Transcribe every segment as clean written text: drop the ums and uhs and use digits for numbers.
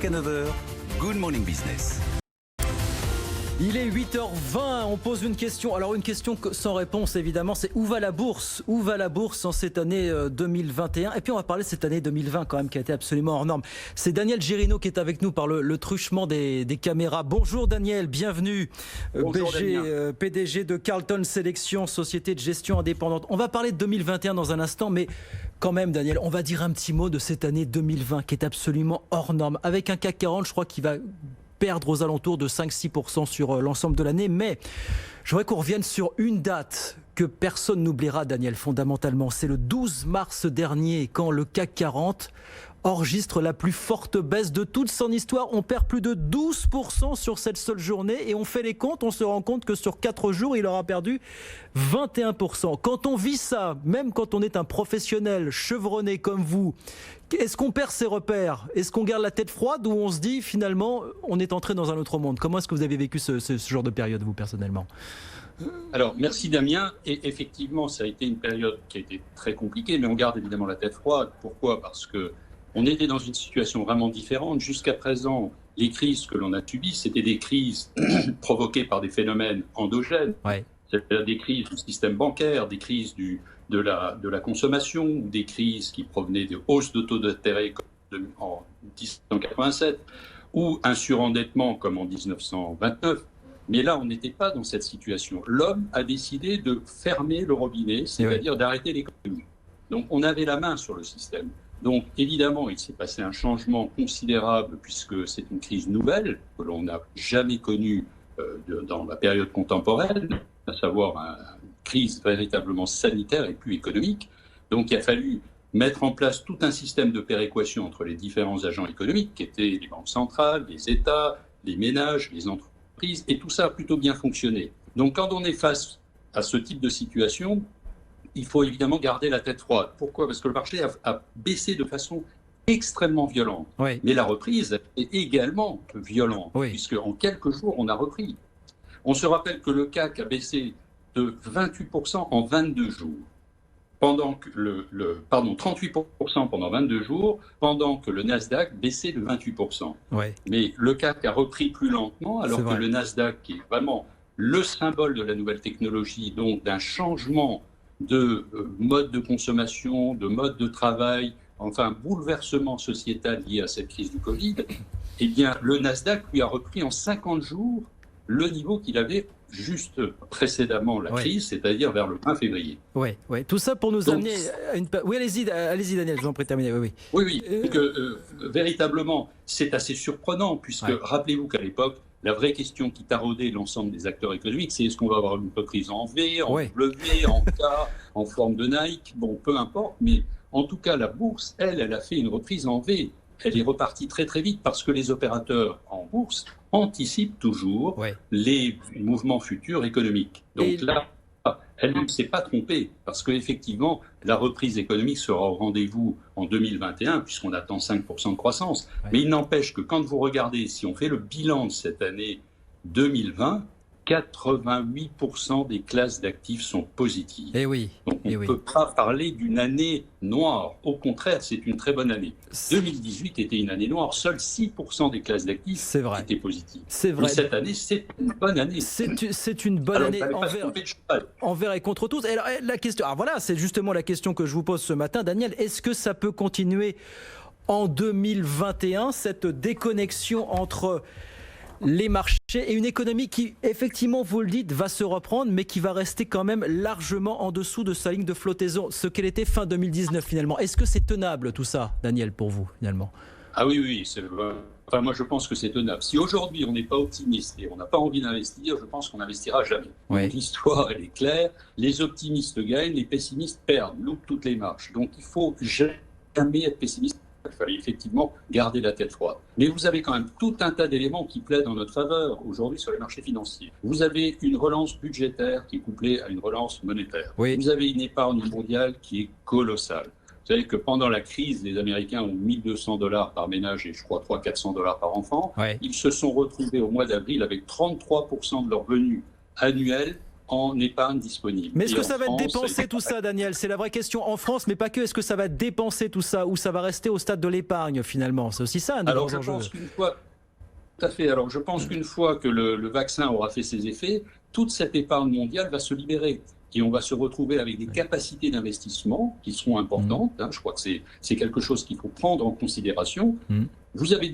jusqu'à 9 heures, Good Morning Business. Il est 8h20, on pose une question. Alors une question sans réponse évidemment, c'est où va la bourse ? Où va la bourse en cette année 2021 ? Et puis on va parler de cette année 2020 quand même qui a été absolument hors norme. C'est Daniel Girino qui est avec nous par le truchement des caméras. Bonjour Daniel, bienvenue. Bonjour, PDG de Carlton Sélection, société de gestion indépendante. On va parler de 2021 dans un instant, mais quand même Daniel, on va dire un petit mot de cette année 2020 qui est absolument hors norme. Avec un CAC 40, je crois qu'il va perdre aux alentours de 5-6% sur l'ensemble de l'année. Mais je voudrais qu'on revienne sur une date que personne n'oubliera, Daniel, fondamentalement. C'est le 12 mars dernier, quand le CAC 40 enregistre la plus forte baisse de toute son histoire. On perd plus de 12% sur cette seule journée et on fait les comptes, on se rend compte que sur 4 jours, il aura perdu 21%. Quand on vit ça, même quand on est un professionnel chevronné comme vous, est-ce qu'on perd ses repères ? Est-ce qu'on garde la tête froide ou on se dit finalement on est entré dans un autre monde ? Comment est-ce que vous avez vécu ce genre de période, vous, personnellement ? Alors, merci Damien. Et effectivement, ça a été une période qui a été très compliquée, mais on garde évidemment la tête froide. Pourquoi ? Parce qu'on était dans une situation vraiment différente. Jusqu'à présent, les crises que l'on a subies, c'était des crises provoquées par des phénomènes endogènes. Ouais. C'est-à-dire des crises du système bancaire, des crises de la consommation, des crises qui provenaient de hausses de taux d'intérêt comme en 1987, ou un surendettement comme en 1929. Mais là, on n'était pas dans cette situation. L'homme a décidé de fermer le robinet, c'est-à-dire d'arrêter l'économie. Donc, on avait la main sur le système. Donc, évidemment, il s'est passé un changement considérable puisque c'est une crise nouvelle que l'on n'a jamais connue dans la période contemporaine, à savoir une crise véritablement sanitaire et plus économique. Donc, il a fallu mettre en place tout un système de péréquation entre les différents agents économiques, qui étaient les banques centrales, les États, les ménages, les entreprises, et tout ça a plutôt bien fonctionné. Donc, quand on est face à ce type de situation, il faut évidemment garder la tête froide. Pourquoi ? Parce que le marché a baissé de façon extrêmement violente. Oui. Mais la reprise est également violente, Oui. puisque en quelques jours, on a repris. On se rappelle que le CAC a baissé de 28% en 22 jours. Pendant que 38% pendant 22 jours, pendant que le Nasdaq baissait de 28%. Ouais. Mais le CAC a repris plus lentement, alors que le Nasdaq, qui est vraiment le symbole de la nouvelle technologie, donc d'un changement de mode de consommation, de mode de travail, enfin bouleversement sociétal lié à cette crise du Covid, eh bien le Nasdaq lui a repris en 50 jours le niveau qu'il avait juste précédemment la crise, c'est-à-dire vers le 1 février. Oui, oui. Tout ça pour nous amener à une... Oui, allez-y Daniel, je vous en prie, terminez. Oui. Véritablement, c'est assez surprenant, puisque rappelez-vous qu'à l'époque, la vraie question qui taraudait l'ensemble des acteurs économiques, c'est est-ce qu'on va avoir une reprise en V, en W, en K, en forme de Nike, bon, peu importe, mais en tout cas, la bourse, elle a fait une reprise en V. Elle est repartie très très vite parce que les opérateurs en bourse anticipent toujours les mouvements futurs économiques. Donc là, elle ne s'est pas trompée parce qu'effectivement, la reprise économique sera au rendez-vous en 2021 puisqu'on attend 5% de croissance. Mais il n'empêche que quand vous regardez, si on fait le bilan de cette année 2020, 88% des classes d'actifs sont positives. Donc on ne peut pas parler d'une année noire. Au contraire, c'est une très bonne année. 2018 était une année noire. Seuls 6% des classes d'actifs étaient positives. C'est vrai. Mais cette année, c'est une bonne année. C'est une bonne année envers et contre tous. Et alors, la question, voilà, c'est justement la question que je vous pose ce matin, Daniel. Est-ce que ça peut continuer en 2021, cette déconnexion entre les marchés et une économie qui, effectivement, vous le dites, va se reprendre, mais qui va rester quand même largement en dessous de sa ligne de flottaison, ce qu'elle était fin 2019 finalement. Est-ce que c'est tenable tout ça, Daniel, pour vous finalement ? Ah oui, enfin, moi je pense que c'est tenable. Si aujourd'hui on n'est pas optimiste et on n'a pas envie d'investir, je pense qu'on n'investira jamais. Donc, l'histoire, elle est claire, les optimistes gagnent, les pessimistes perdent, loupent toutes les marches. Donc il faut jamais être pessimiste. Il fallait effectivement garder la tête froide. Mais vous avez quand même tout un tas d'éléments qui plaident en notre faveur aujourd'hui sur les marchés financiers. Vous avez une relance budgétaire qui est couplée à une relance monétaire. Vous avez une épargne mondiale qui est colossale. Vous savez que pendant la crise, les Américains ont 1 200 $ par ménage et je crois 300-400 $ par enfant. Ils se sont retrouvés au mois d'avril avec 33% de leurs revenus annuels en épargne disponible. Mais est-ce Et que en ça va être France, dépensé tout ça, Daniel? C'est la vraie question en France, mais pas que. Est-ce que ça va être dépensé tout ça ou ça va rester au stade de l'épargne finalement? C'est aussi ça un des Alors, grands je enjeux. pense qu'une fois, tout à fait. Alors, je pense qu'une fois que le vaccin aura fait ses effets, toute cette épargne mondiale va se libérer. Et on va se retrouver avec des capacités d'investissement qui seront importantes. Je crois que c'est quelque chose qu'il faut prendre en considération. Vous avez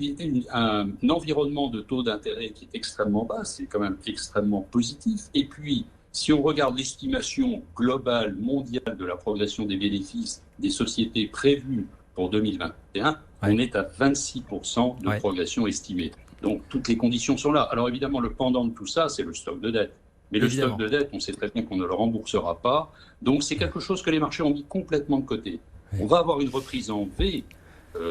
un environnement de taux d'intérêt qui est extrêmement bas, c'est quand même extrêmement positif. Et puis, si on regarde l'estimation globale mondiale de la progression des bénéfices des sociétés prévues pour 2021, on est à 26% de progression estimée. Donc, toutes les conditions sont là. Alors, évidemment, le pendant de tout ça, c'est le stock de dette. Mais le stock de dette, on sait très bien qu'on ne le remboursera pas. Donc, c'est quelque chose que les marchés ont mis complètement de côté. On va avoir une reprise en V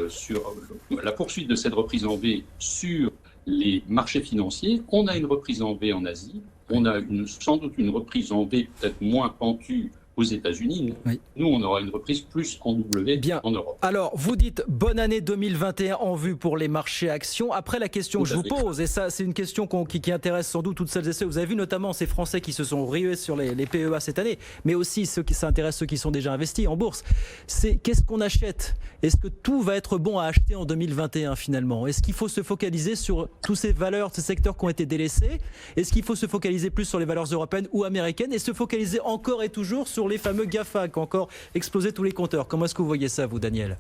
sur la poursuite de cette reprise en V sur les marchés financiers. On a une reprise en V en Asie. On a sans doute une reprise en V peut-être moins pentue aux États-Unis. Nous, on aura une reprise plus en W en Europe. Alors, vous dites bonne année 2021 en vue pour les marchés actions. Après, la question que je vous pose, et ça, c'est une question qui intéresse sans doute toutes celles et ceux. Vous avez vu notamment ces Français qui se sont rués sur les PEA cette année, mais aussi ça intéresse ceux qui sont déjà investis en bourse. C'est qu'est-ce qu'on achète? Est-ce que tout va être bon à acheter en 2021 finalement? Est-ce qu'il faut se focaliser sur tous ces valeurs, ces secteurs qui ont été délaissés? Est-ce qu'il faut se focaliser plus sur les valeurs européennes ou américaines et se focaliser encore et toujours sur les fameux GAFA qui ont encore explosé tous les compteurs? Comment est-ce que vous voyez ça, vous, Daniel?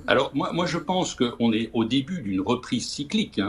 Alors, moi, je pense qu'on est au début d'une reprise cyclique.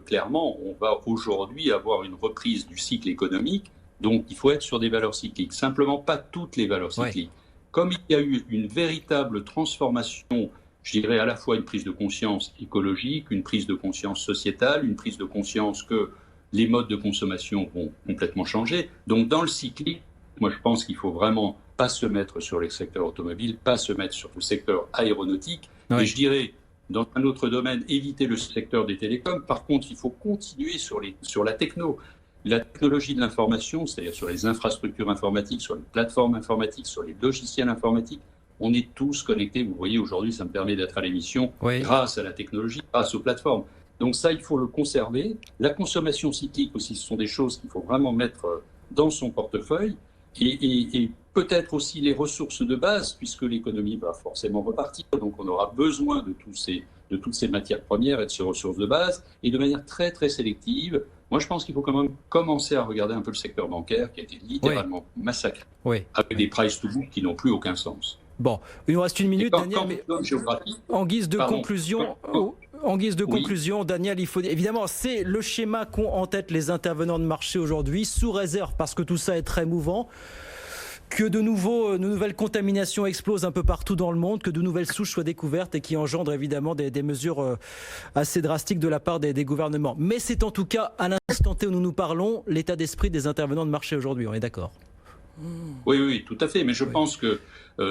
Clairement, on va aujourd'hui avoir une reprise du cycle économique. Donc, il faut être sur des valeurs cycliques. Simplement, pas toutes les valeurs cycliques. Comme il y a eu une véritable transformation, je dirais à la fois une prise de conscience écologique, une prise de conscience sociétale, une prise de conscience que les modes de consommation vont complètement changer. Donc, dans le cyclique, moi, je pense qu'il faut vraiment pas se mettre sur les secteurs automobiles, pas se mettre sur le secteur aéronautique. Et je dirais, dans un autre domaine, éviter le secteur des télécoms. Par contre, il faut continuer sur la techno. La technologie de l'information, c'est-à-dire sur les infrastructures informatiques, sur les plateformes informatiques, sur les logiciels informatiques, on est tous connectés. Vous voyez, aujourd'hui, ça me permet d'être à l'émission grâce à la technologie, grâce aux plateformes. Donc ça, il faut le conserver. La consommation cyclique aussi, ce sont des choses qu'il faut vraiment mettre dans son portefeuille. Et peut-être aussi les ressources de base, puisque l'économie va forcément repartir. Donc on aura besoin de toutes ces matières premières et de ces ressources de base, et de manière très très sélective. Moi je pense qu'il faut quand même commencer à regarder un peu le secteur bancaire qui a été littéralement massacré, avec des price to book qui n'ont plus aucun sens. Bon, il nous reste une minute, Daniel, mais en guise de conclusion... En guise de conclusion, Daniel, il faut évidemment, c'est le schéma qu'ont en tête les intervenants de marché aujourd'hui, sous réserve, parce que tout ça est très mouvant, que de nouvelles contaminations explosent un peu partout dans le monde, que de nouvelles souches soient découvertes et qui engendrent évidemment des mesures assez drastiques de la part des gouvernements. Mais c'est en tout cas, à l'instant T où nous nous parlons, l'état d'esprit des intervenants de marché aujourd'hui, on est d'accord? Oui, tout à fait. Mais je pense que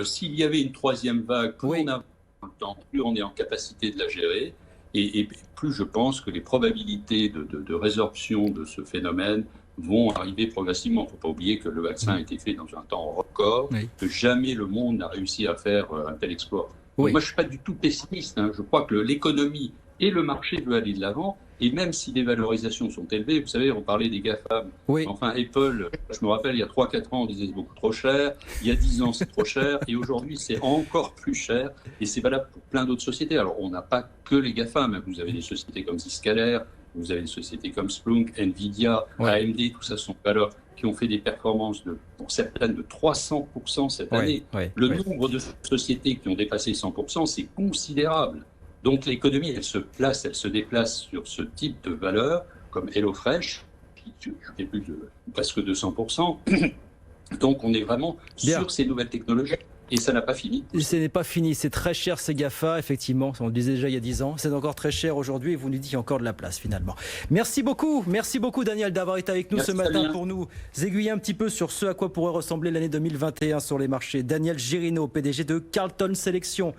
s'il y avait une troisième vague, plus on a le temps, plus on est en capacité de la gérer. Et plus je pense que les probabilités de résorption de ce phénomène vont arriver progressivement. Il ne faut pas oublier que le vaccin a été fait dans un temps record, que jamais le monde n'a réussi à faire un tel exploit. Moi, je ne suis pas du tout pessimiste. Je crois que l'économie et le marché veulent aller de l'avant. Et même si les valorisations sont élevées, vous savez, on parlait des GAFAM. Enfin, Apple, je me rappelle, il y a 3-4 ans, on disait c'est beaucoup trop cher. Il y a 10 ans, c'est trop cher. Et aujourd'hui, c'est encore plus cher. Et c'est valable pour plein d'autres sociétés. Alors, on n'a pas que les GAFAM. Vous avez des sociétés comme Zscaler, vous avez des sociétés comme Splunk, Nvidia, AMD, tout ça sont valeurs qui ont fait des performances pour certaines de 300% cette année. Le nombre de sociétés qui ont dépassé 100%, c'est considérable. Donc l'économie, elle se déplace sur ce type de valeurs, comme HelloFresh, qui fait plus de presque 200%. Donc on est vraiment sur ces nouvelles technologies. Et ça n'a pas fini. Ce n'est pas fini, c'est très cher ces GAFA, effectivement, on le disait déjà il y a 10 ans, c'est encore très cher aujourd'hui et vous nous dites qu'il y a encore de la place finalement. Merci beaucoup Daniel d'avoir été avec nous ce matin pour nous aiguiller un petit peu sur ce à quoi pourrait ressembler l'année 2021 sur les marchés. Daniel Girino, PDG de Carlton Sélection.